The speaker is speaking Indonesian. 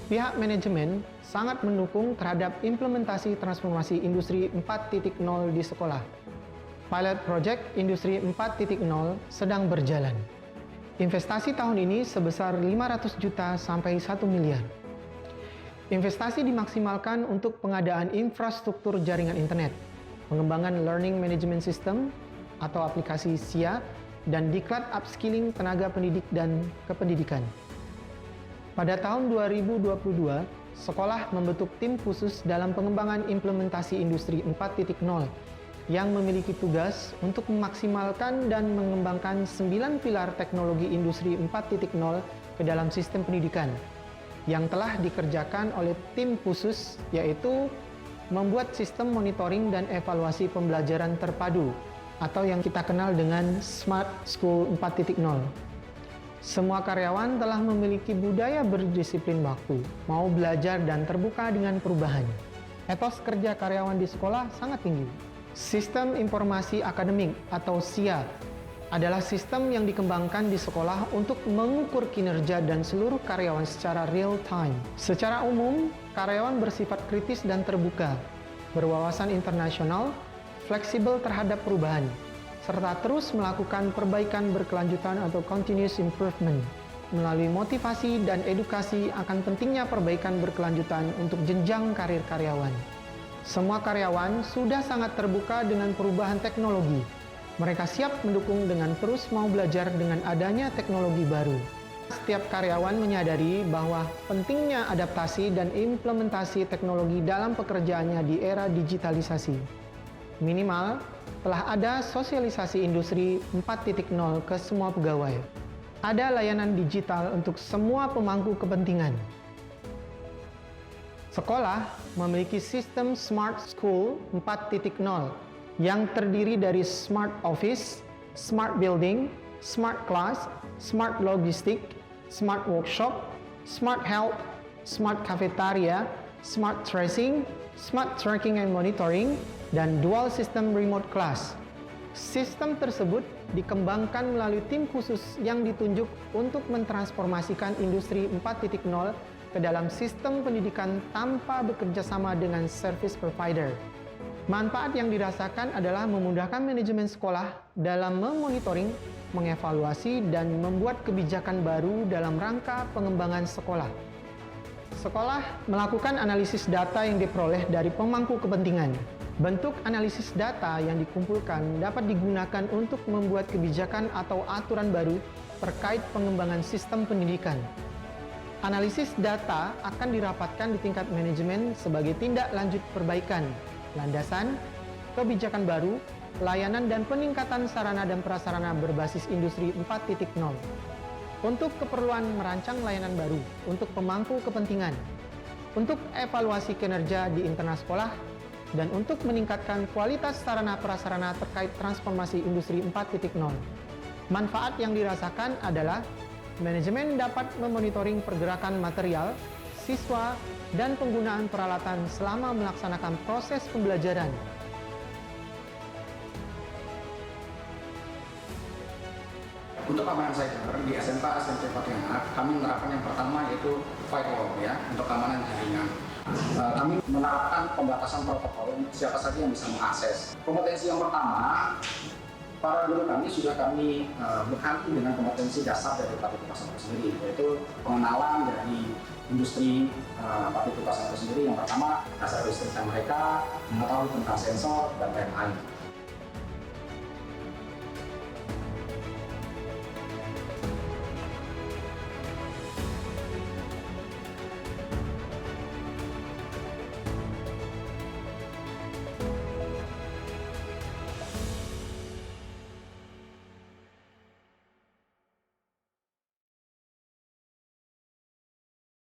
Pihak manajemen sangat mendukung terhadap implementasi transformasi Industri 4.0 di sekolah. Pilot Project Industri 4.0 sedang berjalan. Investasi tahun ini sebesar 500 juta sampai 1 miliar. Investasi dimaksimalkan untuk pengadaan infrastruktur jaringan internet, pengembangan Learning Management System atau aplikasi SIA, dan diklat upskilling tenaga pendidik dan kependidikan. Pada tahun 2022, sekolah membentuk tim khusus dalam pengembangan implementasi Industri 4.0 yang memiliki tugas untuk memaksimalkan dan mengembangkan 9 pilar teknologi Industri 4.0 ke dalam sistem pendidikan yang telah dikerjakan oleh tim khusus, yaitu membuat sistem monitoring dan evaluasi pembelajaran terpadu atau yang kita kenal dengan Smart School 4.0. Semua karyawan telah memiliki budaya berdisiplin waktu, mau belajar dan terbuka dengan perubahan. Etos kerja karyawan di sekolah sangat tinggi. Sistem Informasi Akademik atau SIA adalah sistem yang dikembangkan di sekolah untuk mengukur kinerja dan seluruh karyawan secara real time. Secara umum, karyawan bersifat kritis dan terbuka, berwawasan internasional, fleksibel terhadap perubahan, serta terus melakukan perbaikan berkelanjutan atau continuous improvement melalui motivasi dan edukasi akan pentingnya perbaikan berkelanjutan untuk jenjang karir karyawan. Semua karyawan sudah sangat terbuka dengan perubahan teknologi. Mereka siap mendukung dengan terus mau belajar dengan adanya teknologi baru. Setiap karyawan menyadari bahwa pentingnya adaptasi dan implementasi teknologi dalam pekerjaannya di era digitalisasi. Minimal, telah ada sosialisasi Industri 4.0 ke semua pegawai. Ada layanan digital untuk semua pemangku kepentingan. Sekolah memiliki sistem Smart School 4.0 yang terdiri dari Smart Office, Smart Building, Smart Class, Smart Logistik, Smart Workshop, Smart Health, Smart Cafeteria, Smart Tracing, Smart Tracking and Monitoring, dan Dual System Remote Class. Sistem tersebut dikembangkan melalui tim khusus yang ditunjuk untuk mentransformasikan Industri 4.0 ke dalam sistem pendidikan tanpa bekerja sama dengan service provider. Manfaat yang dirasakan adalah memudahkan manajemen sekolah dalam memonitoring, mengevaluasi, dan membuat kebijakan baru dalam rangka pengembangan sekolah. Sekolah melakukan analisis data yang diperoleh dari pemangku kepentingan. Bentuk analisis data yang dikumpulkan dapat digunakan untuk membuat kebijakan atau aturan baru terkait pengembangan sistem pendidikan. Analisis data akan dirapatkan di tingkat manajemen sebagai tindak lanjut perbaikan, landasan, kebijakan baru, layanan dan peningkatan sarana dan prasarana berbasis Industri 4.0. Untuk keperluan merancang layanan baru untuk pemangku kepentingan, untuk evaluasi kinerja di internal sekolah, dan untuk meningkatkan kualitas sarana prasarana terkait transformasi Industri 4.0. Manfaat yang dirasakan adalah manajemen dapat memonitoring pergerakan material, siswa, dan penggunaan peralatan selama melaksanakan proses pembelajaran. Untuk keamanan cyber di SMK SMP Pontianak, kami menerapkan yang pertama yaitu firewall ya untuk keamanan jaringan. Kami menerapkan pembatasan protokol siapa saja yang bisa mengakses. Kompetensi yang pertama, para guru kami sudah kami berganti dengan kompetensi dasar dari 4.0 itu sendiri, yaitu pengenalan dari industri 4.0 itu sendiri. Yang pertama, dasar listriknya mereka, mengetahui tentang sensor dan lain-lain.